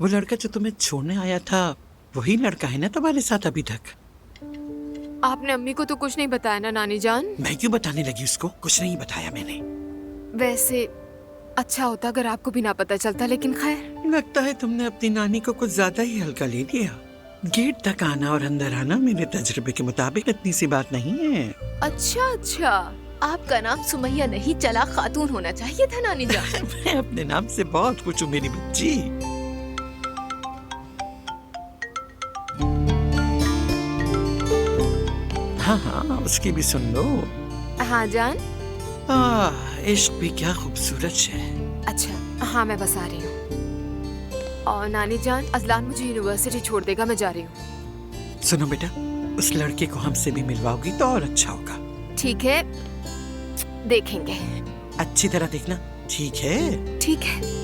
वो लड़का जो तुम्हें छोड़ने आया था वही लड़का है ना तुम्हारे साथ अभी तक? आपने अम्मी को तो कुछ नहीं बताया ना नानी जान? मैं क्यों बताने लगी उसको? कुछ नहीं बताया मैंने। वैसे अच्छा होता अगर आपको भी ना पता चलता, लेकिन खैर। लगता है तुमने अपनी नानी को कुछ ज्यादा ही हल्का ले लिया। गेट तक आना और अंदर आना मेरे तजुर्बे के मुताबिक इतनी सी बात नहीं है। अच्छा अच्छा, आपका नाम सुमैया नहीं चला खातून होना चाहिए था नानी जान। मैं अपने नाम से बहुत खुश हूँ मेरी बच्ची। हाँ हाँ, उसकी भी सुन लो। हाँ जान। इश्क भी क्या खूबसूरत है। अच्छा हाँ, मैं बस आ रही हूँ। और नानी जान, अजलान मुझे यूनिवर्सिटी छोड़ देगा, मैं जा रही हूँ। सुनो बेटा, उस लड़के को हमसे भी मिलवाओगी तो और अच्छा होगा। ठीक है, देखेंगे। अच्छी तरह देखना, ठीक है? ठीक है।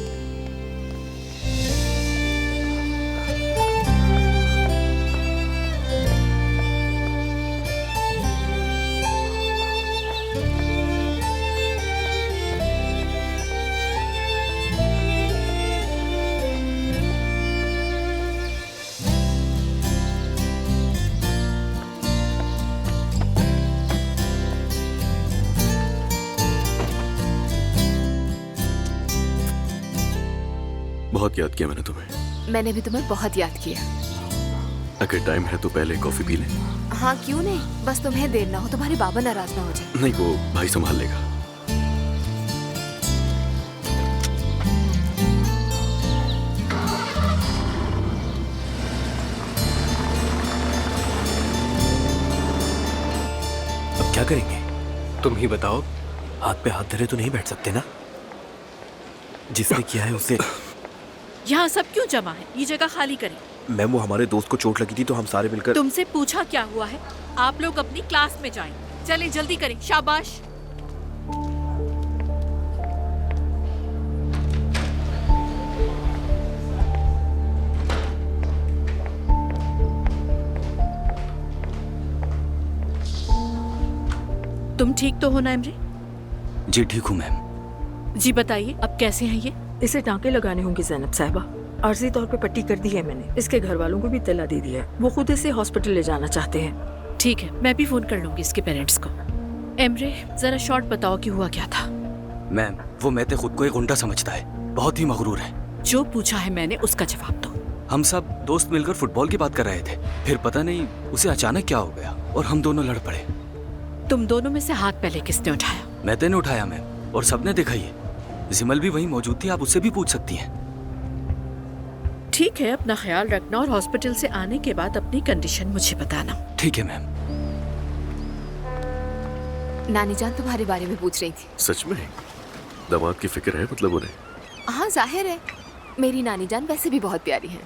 बहुत याद किया मैंने तुम्हें। मैंने भी तुम्हें बहुत याद किया। अगर टाइम है तो पहले कॉफी पी लें। हाँ क्यों नहीं, बस तुम्हें देर ना हो, तुम्हारे बाबा नाराज ना हो जाए। नहीं, वो भाई संभाल लेगा। अब क्या करेंगे? तुम ही बताओ। हाथ पे हाथ धरे तो नहीं बैठ सकते ना? जिसने किया है उसे। यहाँ सब क्यों जमा है? ये जगह खाली करें। मैम, वो हमारे दोस्त को चोट लगी थी तो हम सारे मिलकर। तुमसे पूछा क्या हुआ है? आप लोग अपनी क्लास में जाएं। चलें जल्दी करें, शाबाश। तुम ठीक तो हो ना इमरी? जी ठीक हूँ मैम। जी बताइए, अब कैसे हैं ये? इसे टांके लगाने होंगे जैनब साहिबा। आर्जी तौर पे पट्टी कर दी है मैंने। इसके घर वालों को भी इत्तला दे दिया है। वो खुद इसे हॉस्पिटल ले जाना चाहते हैं। ठीक है, मैं भी फोन कर लूंगी इसके पेरेंट्स को। एमरे, जरा शॉर्ट बताओ कि हुआ क्या था। मैम, वो मैते खुद को एक गुंडा समझता है, बहुत ही मगरूर है। जो पूछा है मैंने उसका जवाब दो। हम सब दोस्त मिलकर फुटबॉल की बात कर रहे थे, फिर पता नहीं उसे अचानक क्या हो गया और हम दोनों लड़ पड़े। तुम दोनों में से हाथ पहले किसने उठाया? मैते ने उठाया मैम, और सबने देखा ही है। जिमल भी वहीं मौजूद थी, आप उससे भी पूछ सकती हैं। ठीक है, अपना ख्याल रखना और हॉस्पिटल से आने के बाद अपनी कंडीशन मुझे बताना। ठीक है मैम। नानी जान तुम्हारे बारे में पूछ रही थी। सच में? दामाद की फिक्र है मतलब उन्हें? हाँ जाहिर है, मेरी नानी जान वैसे भी बहुत प्यारी है।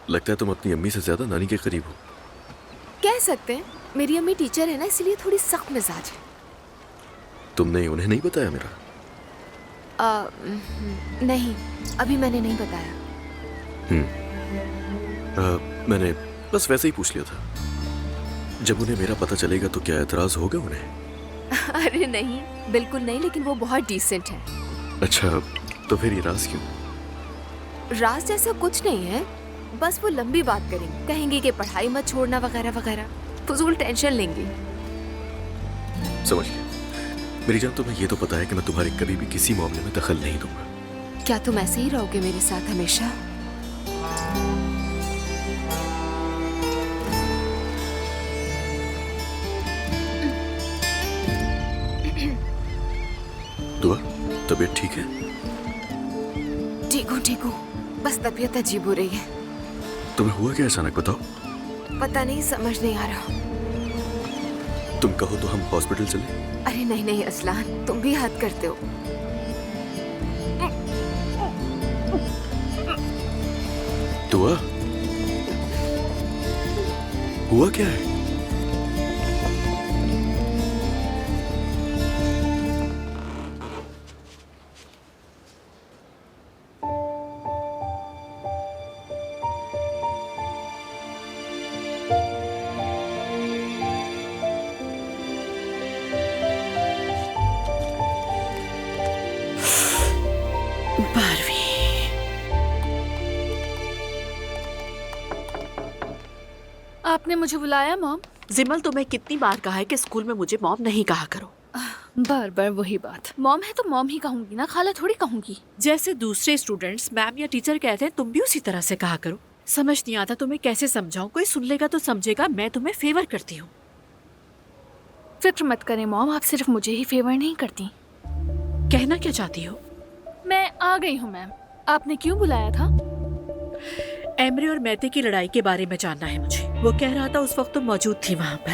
लगता है तुम अपनी अम्मी से ज्यादा नानी के करीब हो। कह सकते हैं, मेरी अम्मी टीचर है ना, इसलिए थोड़ी सख्त मिजाज है। तुमने उन्हें नहीं बताया मेरा? नहीं, अभी मैंने नहीं बताया। मैंने बस वैसे ही पूछ लिया था। जब उन्हें मेरा पता चलेगा तो क्या एतराज होगा उन्हें? अरे नहीं, बिल्कुल नहीं, लेकिन वो बहुत डिसेंट है। अच्छा, तो फिर ये राज क्यों? राज जैसा कुछ नहीं है, बस वो लंबी बात करेंगे, कहेंगे कि पढ़ाई मत छोड़ना वगैरह वगैरह, फजूल टेंशन लेंगे। समझ गया। मेरी जान, तुम्हें ये तो पता है कि मैं तुम्हारे कभी भी किसी मामले में दखल नहीं दूंगा। क्या तुम ऐसे ही रहोगे मेरे साथ हमेशा? दुआ, तबीयत ठीक है? ठीक हूँ, बस तबीयत अजीब हो रही है। तुम्हें हुआ क्या अचानक, बताओ। पता नहीं, समझ नहीं आ रहा। तुम कहो तो हम हॉस्पिटल चले? अरे नहीं नहीं असलान, तुम भी हद करते हो। दुआ, हुआ क्या है? आपने मुझे बुलाया मॉम? जिमल, तुम्हें कितनी बार कहा है कि स्कूल में मुझे मॉम नहीं कहा करो। बार बार वही बात। मॉम है तो मॉम ही कहूंगी ना, खाला थोड़ी कहूंगी। जैसे दूसरे स्टूडेंट्स मैम या टीचर कहते हैं तुम भी उसी तरह से कहा करो। समझ नहीं आता तुम्हें कैसे समझाऊं, कोई सुन लेगा तो समझेगा मैं तुम्हें फेवर करती हूँ। फिक्र मत करें मॉम, आप सिर्फ मुझे ही फेवर नहीं करती। कहना क्या चाहती हो? मैं आ गई हूँ मैम। आपने क्यों बुलाया था? एमरे और मैते की लड़ाई के बारे में जानना है मुझे। वो कह रहा था उस वक्त तुम मौजूद थी वहाँ पर।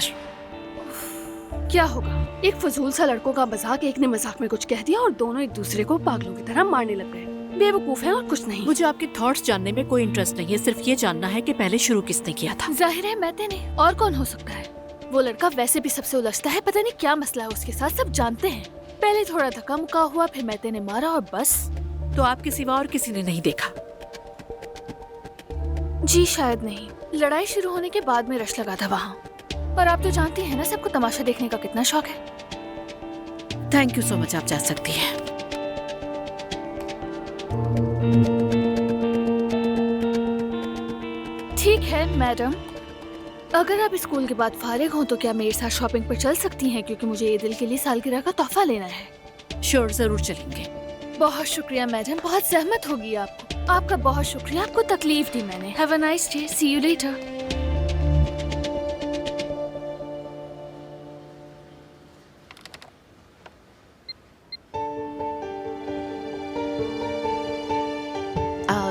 क्या होगा, एक फजूल सा लड़कों का मजाक, एक ने मजाक में कुछ कह दिया और दोनों एक दूसरे को पागलों की तरह मारने लग गए। बेवकूफ है और कुछ नहीं। मुझे आपके थॉट्स जानने में कोई इंटरेस्ट नहीं है, सिर्फ ये जानना है कि पहले शुरू किसने किया था। जाहिर है मैते ने, और कौन हो सकता है? वो लड़का वैसे भी सबसे उलझता है, पता नहीं क्या मसला है उसके साथ, सब जानते हैं। पहले थोड़ा धक्का मुक्का हुआ, फिर मैते ने मारा और बस। तो आपके सिवा और किसी ने नहीं देखा? जी शायद नहीं, लड़ाई शुरू होने के बाद में रश लगा था वहाँ। और आप तो जानती हैं ना सबको तमाशा देखने का कितना शौक है। थैंक यू सो मच, आप जा सकती हैं। ठीक है मैडम, अगर आप स्कूल के बाद फारिग हों तो क्या मेरे साथ शॉपिंग पर चल सकती हैं, क्योंकि मुझे ईद के लिए सालगिरह का तोहफा लेना है। श्योर, जरूर चलेंगे। बहुत शुक्रिया मैडम, बहुत सहमत होगी आपको। आपका बहुत शुक्रिया, आपको तकलीफ दी मैंने। Have a nice day, see you later.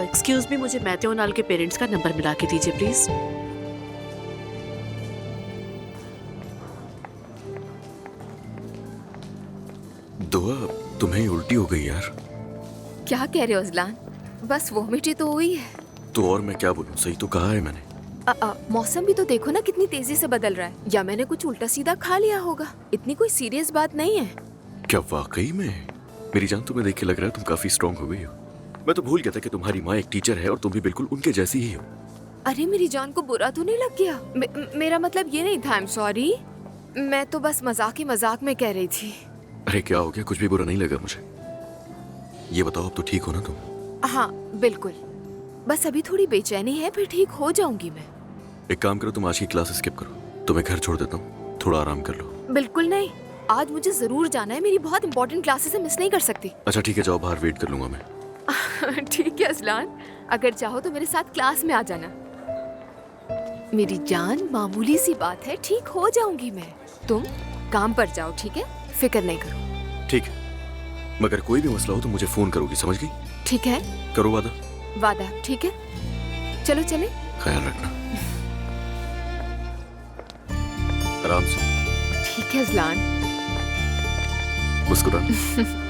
Excuse me, मुझे मैथे और नाल के पेरेंट्स का नंबर मिला के दीजिए प्लीज। दुआ, तुम्हें उल्टी हो गई यार। क्या कह रहे हो अजलान? बस वोमिट ही तो हुई है। तो और मैं क्या बोलूं, सही तो कहा है मैंने। मौसम भी तो देखो ना कितनी तेजी से बदल रहा है, या मैंने कुछ उल्टा सीधा खा लिया होगा। इतनी कोई सीरियस बात नहीं है। क्या वाकई में? मेरी जान, तुम्हें देख के लग रहा है तुम काफी स्ट्रांग हो गई हो। मैं तो भूल गया था कि तुम्हारी माँ एक टीचर है और तुम भी बिल्कुल उनके जैसी ही हो। अरे मेरी जान को बुरा तो नहीं लग गया? मेरा मतलब ये नहीं था, आई एम सॉरी। मैं तो बस मजाक ही मजाक में कह रही थी। अरे क्या हो गया, कुछ भी बुरा नहीं लगा मुझे। ये बताओ, अब तो ठीक हो ना तुम? हाँ बिल्कुल, बस अभी थोड़ी बेचैनी है, फिर ठीक हो जाऊंगी मैं। एक काम करो, तुम आज की क्लास स्किप करो, तुम्हें घर छोड़ देता हूँ, थोड़ा आराम कर लो। बिल्कुल नहीं, आज मुझे जरूर जाना है, मेरी बहुत इंपॉर्टेंट क्लासेस है, मिस नहीं कर सकती। अच्छा ठीक है, जाओ, बाहर वेट कर लूंगा मैं। ठीक है अजलान, अगर चाहो तो मेरे साथ क्लास में आ जाना। मेरी जान, मामूली सी बात है, ठीक हो जाऊंगी मैं। तुम काम पर जाओ, ठीक है? फिक्र नहीं करो। ठीक है, मगर कोई भी मसला हो तो मुझे फोन करोगी, समझ गई? ठीक है, करो वादा। वादा, ठीक है। चलो चले। ख्याल रखना, आराम से। ठीक है अजलान। मुस्कुराना।